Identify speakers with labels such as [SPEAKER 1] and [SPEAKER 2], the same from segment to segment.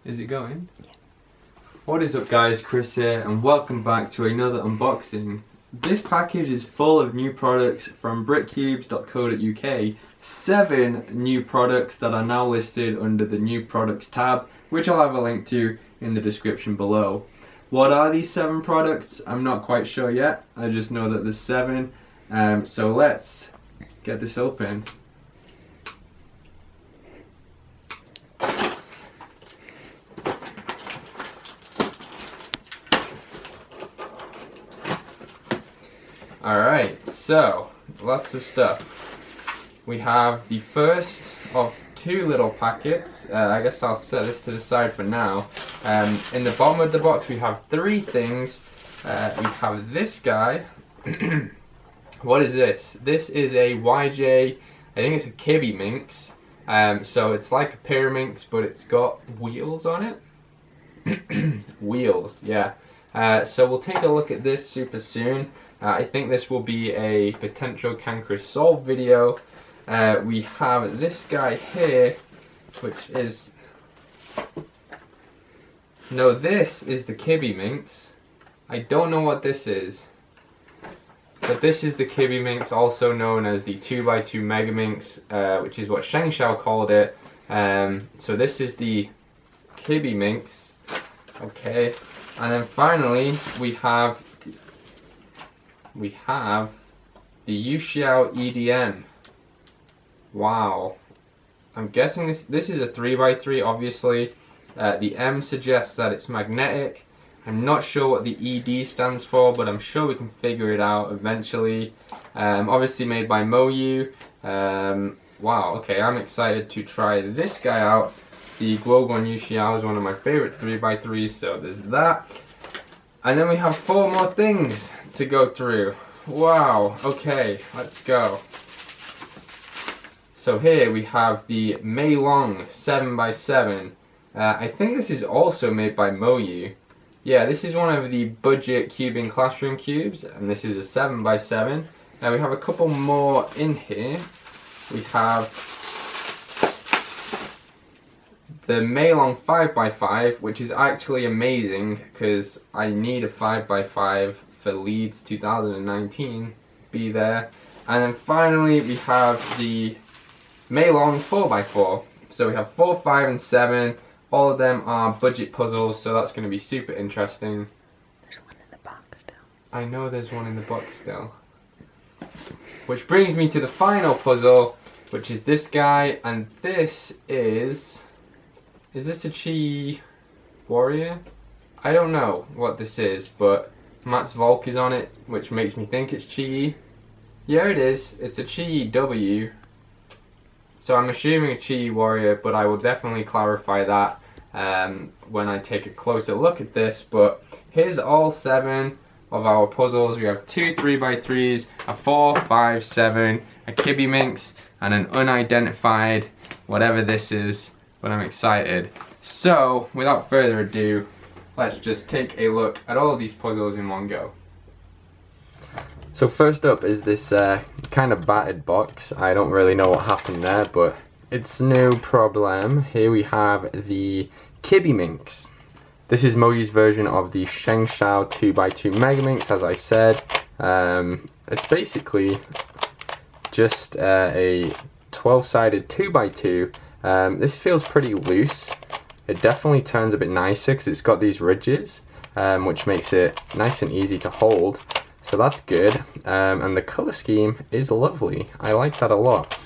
[SPEAKER 1] Is it going?
[SPEAKER 2] Yeah.
[SPEAKER 1] What is up guys, Chris here and welcome back to another unboxing. This package is full of new products from brickcubes.co.uk. 7 new products that are now listed under the new products tab, which I'll have a link to in the description below. What are these 7 products? I'm not quite sure yet. I just know that there's 7. So let's get this open. Alright, so lots of stuff. We have the first of 2 little packets. I guess I'll set this to the side for now. In the bottom of the box we have 3 things. We have this guy. What is this? This is a YJ, I think it's a kibbeh minx. So it's like a pyraminx, but it's got wheels on it. Wheels, yeah. So we'll take a look at this super soon. I think this will be a potential cankerous solve video. We have this guy here, which is... No, this is the kibbeh minx. I don't know what this is. But this is the kibbeh minx, also known as the 2x2 mega minx, which is what Yuxiao called it. So this is the kibbeh minx. Okay. And then finally, we have the Yuxiao EDM. Wow. I'm guessing this is a 3x3, obviously. The M suggests that it's magnetic. I'm not sure what the ED stands for, but I'm sure we can figure it out eventually. Obviously made by Moyu. Wow, okay, I'm excited to try this guy out. The Guoguan Yuxiao is one of my favorite 3x3s, so there's that. And then we have 4 more things to go through. Wow, okay, let's go. So here we have the Meilong 7x7. I think this is also made by Moyu. Yeah, this is one of the budget cubing classroom cubes, and this is a 7x7. Now we have a couple more in here. We have the Meilong 5x5, which is actually amazing because I need a 5x5 for Leeds 2019. Be there. And then finally we have the Meilong 4x4. So we have 4, 5 and 7. All of them are budget puzzles, so that's going to be super interesting.
[SPEAKER 2] There's one in the box still.
[SPEAKER 1] I know there's one in the box still. Which brings me to the final puzzle, which is this guy, and this is... Is this a Chi warrior? I don't know what this is, but Matt's Volk is on it, which makes me think it's Chi. Yeah, it is. It's a Chi W. So I'm assuming a Chi warrior, but I will definitely clarify that when I take a closer look at this. But here's all 7 of our puzzles. We have 2 3x3s, a 4, 5, 7, a kibbeh minx, and an unidentified whatever this is. But I'm excited. So without further ado, let's just take a look at all of these puzzles in one go. So first up is this kind of battered box. I don't really know what happened there, but it's no problem. Here we have the kibbeh minx. This is Moyu's version of the Yuxiao 2x2 mega minx, as I said. It's basically just a 12-sided 2x2. This feels pretty loose. It definitely turns a bit nicer because it's got these ridges, which makes it nice and easy to hold. So that's good, and the colour scheme is lovely. I like that a lot.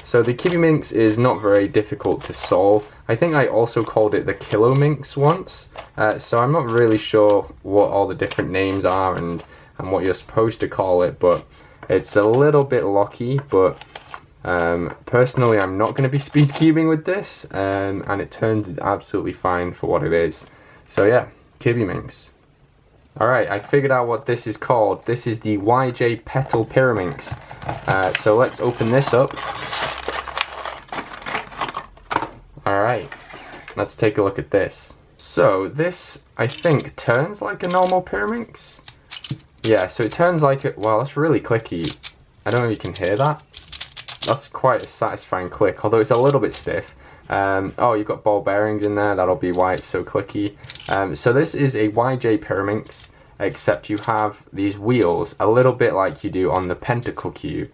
[SPEAKER 1] So the kibbeh minx is not very difficult to solve. I think I also called it the kilo minx once, so I'm not really sure what all the different names are and what you're supposed to call it, but it's a little bit locky, but personally I'm not going to be speed cubing with this, and it turns absolutely fine for what it is. So yeah, kibbeh minx. Alright, I figured out what this is called. This is the YJ Petal pyraminx. So let's open this up. Alright, let's take a look at this. So this, I think, turns like a normal pyraminx. Yeah, so it turns like it. Wow, that's really clicky. I don't know if you can hear that. That's quite a satisfying click, although it's a little bit stiff. Oh, you've got ball bearings in there, that'll be why it's so clicky. So this is a YJ pyraminx, except you have these wheels, a little bit like you do on the pentacle cube.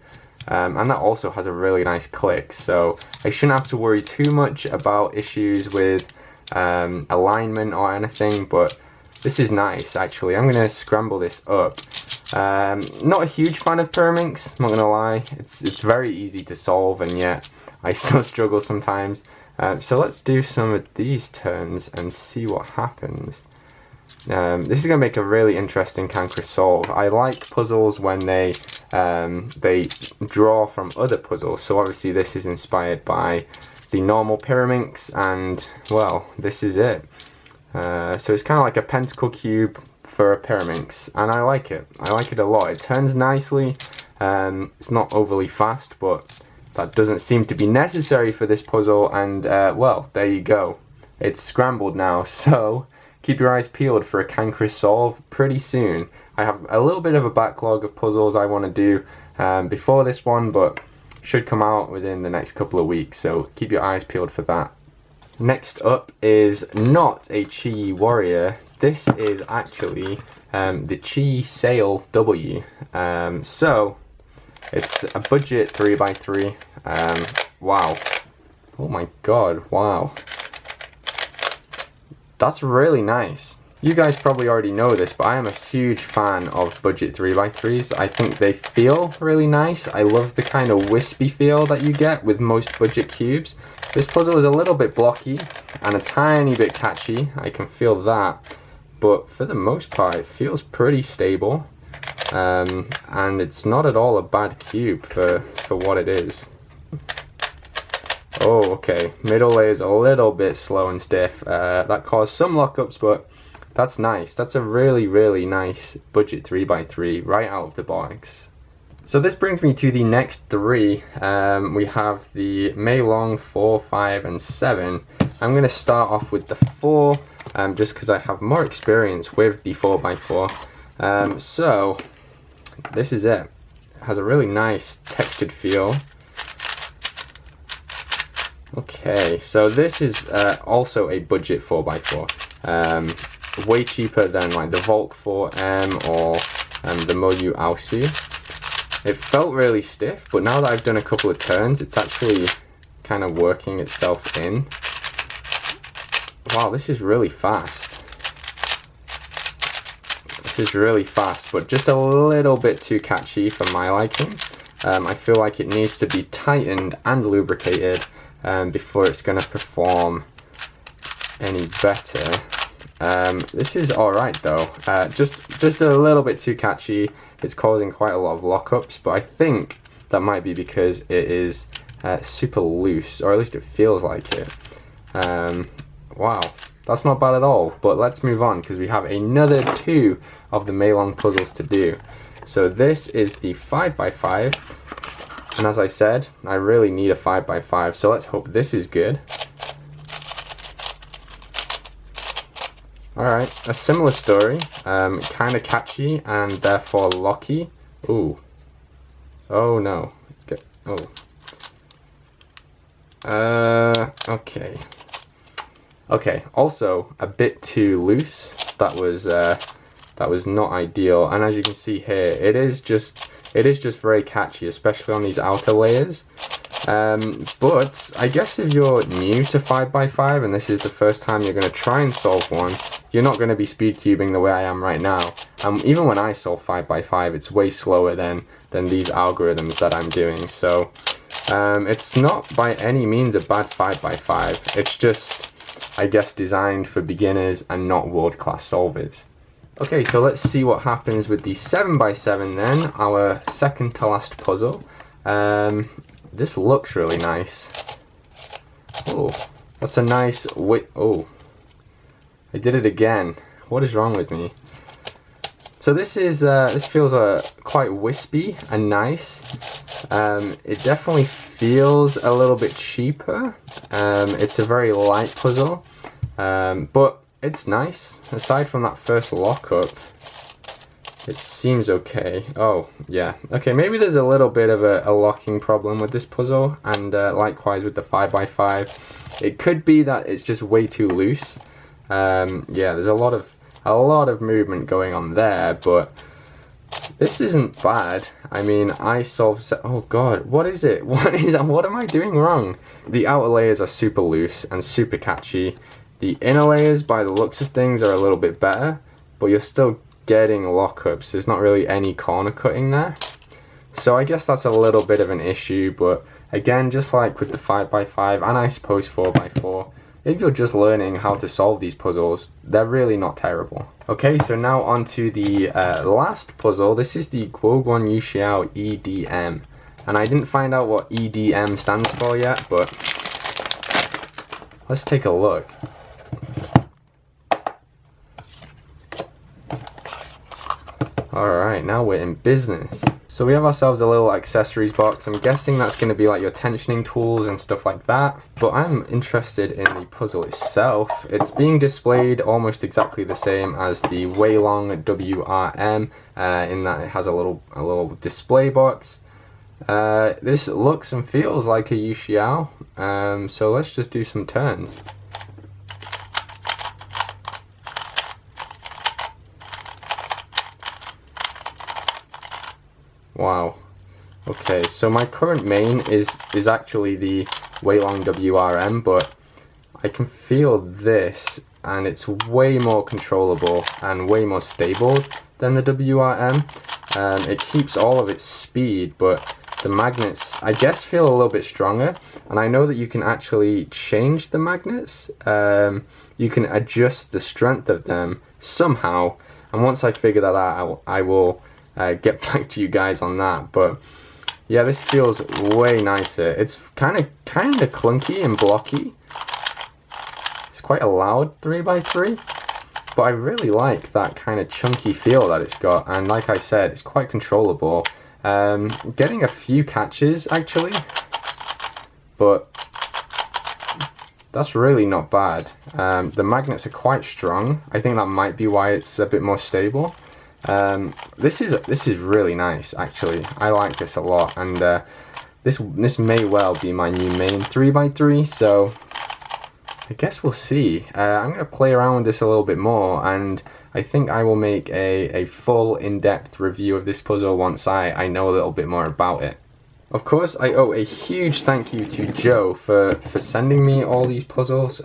[SPEAKER 1] And that also has a really nice click, so I shouldn't have to worry too much about issues with alignment or anything, but this is nice actually. I'm going to scramble this up. Not a huge fan of pyraminx, I'm not going to lie. It's very easy to solve, and yet I still struggle sometimes. So let's do some of these turns and see what happens. This is going to make a really interesting Cancri solve. I like puzzles when they draw from other puzzles, so obviously this is inspired by the normal pyraminx, and well, this is it. So it's kind of like a pentacle cube for a pyraminx, and I like it. I like it a lot. It turns nicely. It's not overly fast, but that doesn't seem to be necessary for this puzzle, and well, there you go. It's scrambled now, so keep your eyes peeled for a Cancri solve pretty soon. I have a little bit of a backlog of puzzles I want to do before this one, but should come out within the next couple of weeks, so keep your eyes peeled for that. Next up is not a Chi Warrior. This is actually the Chi Sail W. So it's a budget 3x3. Wow. Oh my god, wow. That's really nice. You guys probably already know this, but I am a huge fan of budget 3x3s. I think they feel really nice. I love the kind of wispy feel that you get with most budget cubes. This puzzle is a little bit blocky and a tiny bit catchy. I can feel that. But for the most part, it feels pretty stable. And it's not at all a bad cube for what it is. Oh, okay. Middle layer is a little bit slow and stiff. That caused some lockups, but that's nice. That's a really, really nice budget 3x3 right out of the box. So this brings me to the next three. We have the Meilong 4, 5, and 7. I'm going to start off with the 4, just because I have more experience with the 4x4. So this is it. It has a really nice textured feel. Okay, so this is also a budget 4x4. Way cheaper than like the Volk 4M or the Moyu Aosu. It felt really stiff, but now that I've done a couple of turns, it's actually kind of working itself in. Wow, this is really fast. This is really fast, but just a little bit too catchy for my liking. I feel like it needs to be tightened and lubricated before it's going to perform any better. This is alright though, just a little bit too catchy. It's causing quite a lot of lockups, but I think that might be because it is super loose, or at least it feels like it. Wow, that's not bad at all, but let's move on because we have another 2 of the Meilong puzzles to do. So this is the 5x5, and as I said, I really need a 5x5, so let's hope this is good. Alright, a similar story, kind of catchy and therefore locky. Ooh. Oh no. Okay. Okay, also a bit too loose. That was not ideal, and as you can see here, it is just very catchy, especially on these outer layers. But I guess if you're new to 5x5 and this is the first time you're going to try and solve one, you're not going to be speed cubing the way I am right now. Even when I solve 5x5, it's way slower than these algorithms that I'm doing. So it's not by any means a bad 5x5. It's just, I guess, designed for beginners and not world-class solvers. Okay, so let's see what happens with the 7x7 then, our second to last puzzle. This looks really nice. Oh, that's a nice oh, I did it again. What is wrong with me? So this is this feels quite wispy and nice. It definitely feels a little bit cheaper. It's a very light puzzle, but it's nice. Aside from that first lockup, It seems okay. Oh, yeah. Okay, maybe there's a little bit of a locking problem with this puzzle, and likewise with the 5x5. It could be that it's just way too loose. Yeah, there's a lot of movement going on there, but this isn't bad. I mean, I solved. Oh God, what is it? What am I doing wrong? The outer layers are super loose and super catchy. The inner layers, by the looks of things, are a little bit better, but you're still getting lockups. There's not really any corner cutting there, so I guess that's a little bit of an issue. But again, just like with the 5x5 and I suppose 4x4, if you're just learning how to solve these puzzles, they're really not terrible. Okay, so now on to the last puzzle. This is the Yuxiao EDM, and I didn't find out what EDM stands for yet, but let's take a look. Alright, now we're in business. So we have ourselves a little accessories box. I'm guessing that's going to be like your tensioning tools and stuff like that. But I'm interested in the puzzle itself. It's being displayed almost exactly the same as the Weilong WRM, in that it has a little display box. This looks and feels like a Yuxiao, so let's just do some turns. Wow. Okay, so my current main is actually the Weilong WRM, but I can feel this, and it's way more controllable and way more stable than the WRM. It keeps all of its speed, but the magnets, I guess, feel a little bit stronger. And I know that you can actually change the magnets. You can adjust the strength of them somehow, and once I figure that out, I will get back to you guys on that. But yeah, this feels way nicer. It's kind of clunky and blocky. It's quite a loud 3x3, but I really like that kind of chunky feel that it's got, and like I said, it's quite controllable. Getting a few catches actually, but that's really not bad. The magnets are quite strong. I think that might be why it's a bit more stable. This is really nice actually. I like this a lot, and this may well be my new main 3x3, so I guess we'll see. I'm going to play around with this a little bit more, and I think I will make a full in-depth review of this puzzle once I know a little bit more about it. Of course, I owe a huge thank you to Joe for sending me all these puzzles.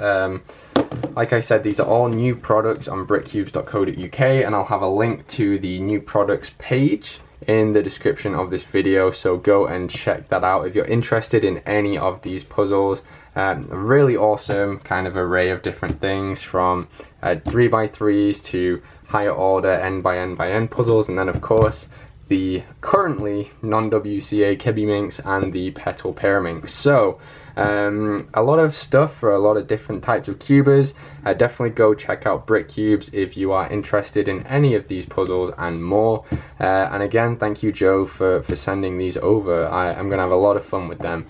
[SPEAKER 1] Like I said, these are all new products on brickcubes.co.uk, and I'll have a link to the new products page in the description of this video, so go and check that out if you're interested in any of these puzzles. A really awesome kind of array of different things, from 3x3s to higher order N by N by N puzzles, and then of course the currently Non-WCA kibbeh minx and the Petal pyraminx. So a lot of stuff for a lot of different types of cubers. Definitely go check out Brick Cubes if you are interested in any of these puzzles and more. And again, thank you Joe for sending these over. I'm gonna have a lot of fun with them.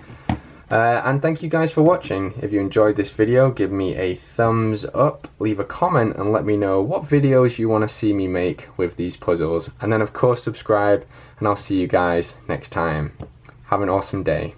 [SPEAKER 1] And thank you guys for watching. If you enjoyed this video, give me a thumbs up, leave a comment, and let me know what videos you want to see me make with these puzzles. And then of course subscribe, and I'll see you guys next time. Have an awesome day.